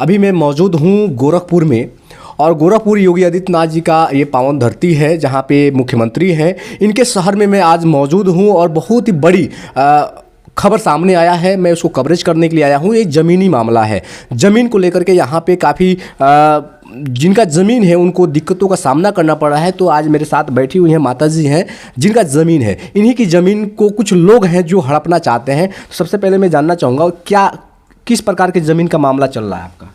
अभी मैं मौजूद हूँ गोरखपुर में और गोरखपुर योगी आदित्यनाथ जी का ये पावन धरती है जहाँ पे मुख्यमंत्री हैं। इनके शहर में मैं आज मौजूद हूँ और बहुत ही बड़ी खबर सामने आया है। मैं उसको कवरेज करने के लिए आया हूँ। ये ज़मीनी मामला है। ज़मीन को लेकर के यहाँ पे काफ़ी जिनका ज़मीन है उनको दिक्कतों का सामना करना पड़ रहा है। तो आज मेरे साथ बैठी हुई हैं माता जी हैं जिनका ज़मीन है। इन्हीं की ज़मीन को कुछ लोग हैं जो हड़पना चाहते हैं। तो सबसे पहले मैं जानना चाहूँगा क्या किस प्रकार की ज़मीन का मामला चल रहा है आपका?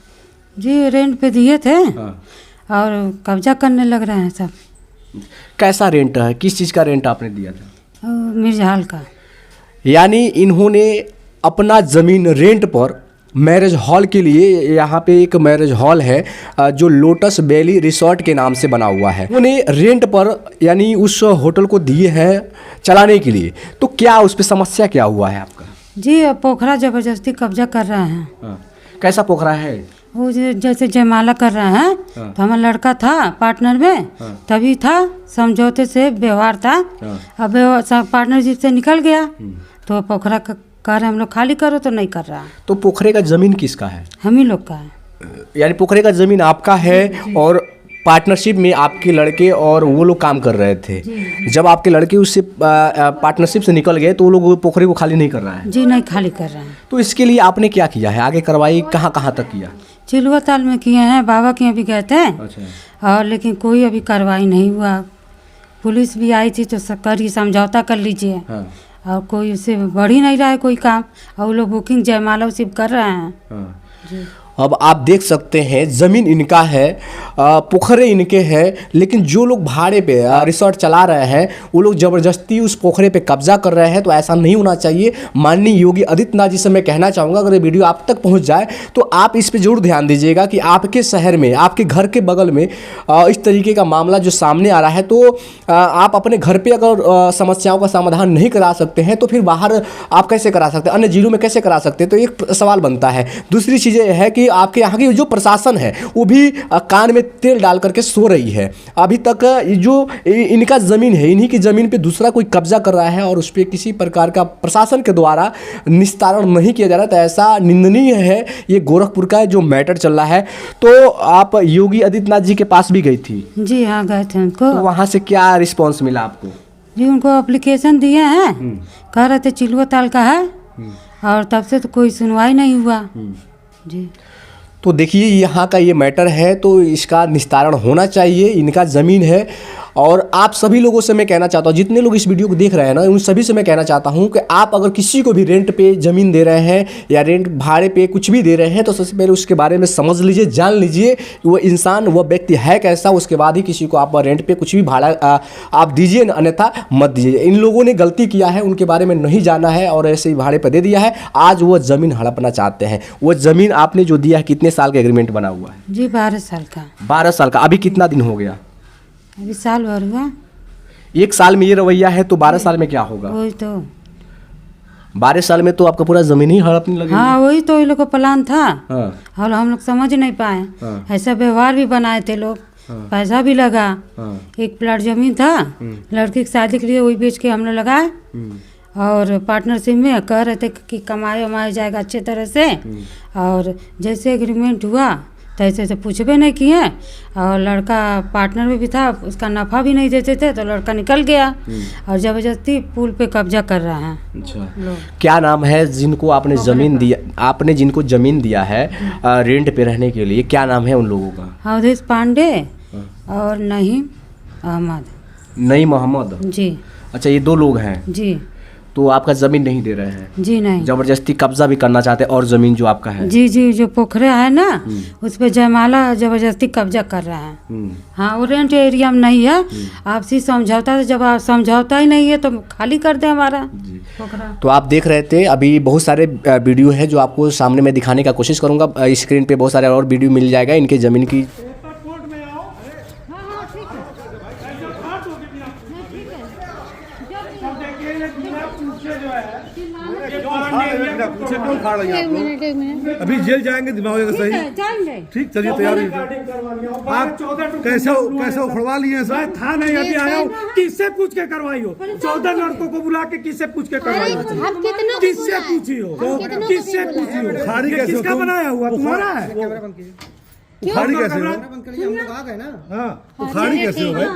जी रेंट पे दिए थे और कब्जा करने लग रहे हैं सब। कैसा रेंट है? किस चीज़ का रेंट आपने दिया था? मिर्जाल का। यानी इन्होंने अपना ज़मीन रेंट पर मैरिज हॉल के लिए, यहाँ पे एक मैरिज हॉल है जो लोटस वैली रिसोर्ट के नाम से बना हुआ है, उन्होंने रेंट पर यानी उस होटल को दिए हैं चलाने के लिए। तो क्या उस पर समस्या क्या हुआ है आपका? जी अब पोखरा ज़बरदस्ती कब्जा कर रहे हैं। कैसा पोखरा है? वो जैसे जयमाला कर रहे हैं। तो हमारा लड़का था पार्टनर में, तभी था समझौते से व्यवहार था। अब पार्टनरशिप से निकल गया तो पोखरा कह रहे हम लोग खाली करो, तो नहीं कर रहा। तो पोखरे का ज़मीन किसका है? हम ही लोग का है। यानी पोखरे का ज़मीन आपका है और पार्टनरशिप में आपके लड़के और वो लोग काम कर रहे थे। जब आपके लड़के उससे पार्टनरशिप से निकल गए तो वो लोग पोखरे को खाली नहीं कर रहा है? जी नहीं खाली कर रहे हैं। तो इसके लिए आपने क्या किया है? आगे कार्रवाई कहाँ कहाँ तक किया? चिलुआ ताल में किए हैं, बाबा के यहाँ भी गए थे। अच्छा। और लेकिन कोई अभी कार्रवाई नहीं हुआ। पुलिस भी आई थी तो करिए समझौता कर लीजिए। हाँ। और कोई उससे बढ़ ही नहीं रहा है कोई काम। और वो लोग बुकिंग जयमाला उसी कर रहे हैं। हाँ। जी। अब आप देख सकते हैं ज़मीन इनका है, पोखरे इनके हैं, लेकिन जो लोग भाड़े पे रिसोर्ट चला रहे हैं वो लोग ज़बरदस्ती उस पोखरे पे कब्जा कर रहे हैं। तो ऐसा नहीं होना चाहिए। माननीय योगी आदित्यनाथ जी से मैं कहना चाहूँगा अगर ये वीडियो आप तक पहुँच जाए तो आप इस पे जरूर ध्यान दीजिएगा कि आपके शहर में, आपके घर के बगल में इस तरीके का मामला जो सामने आ रहा है तो आप अपने घर पर अगर समस्याओं का समाधान नहीं करा सकते हैं तो फिर बाहर आप कैसे करा सकते हैं, अन्य जिलों में कैसे करा सकते हैं? तो एक सवाल बनता है। दूसरी चीज़ यह है कि आपके यहाँ की जो प्रशासन है वो भी कान में तेल डाल करके सो रही है। अभी तक जो इनका ज़मीन है, इन्हीं की ज़मीन पे दूसरा कोई कब्जा कर रहा है और उस पर किसी प्रकार का प्रशासन के द्वारा निस्तारण नहीं किया जा रहा। तो ऐसा निंदनीय है। ये गोरखपुर का जो मैटर चल रहा है। तो आप योगी आदित्यनाथ जी के पास भी गई थी? जी हाँ गए थे उनको। तो वहाँ से क्या रिस्पॉन्स मिला आपको? जी उनको एप्लीकेशन दिए हैं, कह रहे थे चिलुआ ताल का है और तब से तो कोई सुनवाई नहीं हुआ। जी तो देखिए यहाँ का ये मैटर है तो इसका निस्तारण होना चाहिए। इनका ज़मीन है और आप सभी लोगों से मैं कहना चाहता हूँ, जितने लोग इस वीडियो को देख रहे हैं ना, उन सभी से मैं कहना चाहता हूँ कि आप अगर किसी को भी रेंट पे ज़मीन दे रहे हैं या रेंट भाड़े पे कुछ भी दे रहे हैं तो सबसे पहले उसके बारे में समझ लीजिए, जान लीजिए वो इंसान, वो व्यक्ति है कैसा। उसके बाद ही किसी को आप रेंट पे कुछ भी भाड़ा आप दीजिए, अन्यथा मत दीजिए। इन लोगों ने गलती किया है, उनके बारे में नहीं जाना है और ऐसे ही भाड़े पर दे दिया है। आज वो ज़मीन हड़पना चाहते हैं। वो ज़मीन आपने जो दिया है कितने साल का एग्रीमेंट बना हुआ है? जी 12 साल का। 12 साल का। अभी कितना दिन हो गया? अभी साल भर हुआ। 1 साल में ये रवैया है तो 12 साल में क्या होगा? वही तो 12 साल में तो आपका पूरा जमीन ही हड़पने लगेगी। हाँ वही तो ये लोग का प्लान था। हाँ। और हम लोग समझ नहीं पाए। हाँ। ऐसा व्यवहार भी बनाए थे लोग। हाँ। पैसा भी लगा। हाँ। एक प्लाट जमीन था, लड़की की शादी के लिए वही बेच के हम लोग लगाए और पार्टनरशिप में कह रहे थे कि कमाए वमाया जाएगा अच्छे तरह से। और जैसे एग्रीमेंट हुआ तो ऐसे तो पूछबे नहीं किए और लड़का पार्टनर में भी था, उसका नफ़ा भी नहीं देते थे तो लड़का निकल गया और ज़बरदस्ती पुल पे कब्जा कर रहा है। अच्छा, क्या नाम है जिनको आपने ज़मीन दिया, आपने जिनको ज़मीन दिया है रेंट पे रहने के लिए, क्या नाम है उन लोगों का? अवधेश पांडे और नईम अहमद। नईम अहमद जी। अच्छा, ये 2 लोग हैं जी। तो आपका ज़मीन नहीं दे रहे हैं? जी नहीं, ज़बरदस्ती कब्जा भी करना चाहते हैं और ज़मीन जो आपका है? जी जी, जो पोखरे है ना उस पर जयमाला ज़बरदस्ती कब्जा कर रहा है। हाँ वो रेंट एरिया में नहीं है, आपसी समझौता है। जब आप समझौता ही नहीं है तो खाली कर दे हमारा पोखरा। तो आप देख रहे थे अभी बहुत सारे वीडियो है जो आपको सामने मैं दिखाने का कोशिश करूँगा। स्क्रीन पर बहुत सारे और वीडियो मिल जाएगा इनके ज़मीन की। पूछे क्यों खा रही हैं आप लोग? एक मिनट अभी जेल जाएंगे, दिमाग होगा सही। जाएंगे। ठीक, चलिए तैयार होइए। आप कैसे उखड़वा लिए सर? था नहीं, अभी आया हूँ। किससे पूछ के करवाई हो? 14 लड़कों को बुला के किससे पूछ के करवाई हो? हम कितनों किससे पूछी हो? किससे पूछी हो? खाड़ी कैसे किसका हो? बनाया हुआ? तुम्हारा है? उखाड़ी कैसे हो? हाँ, उखाड़ी कैसे हो भाई?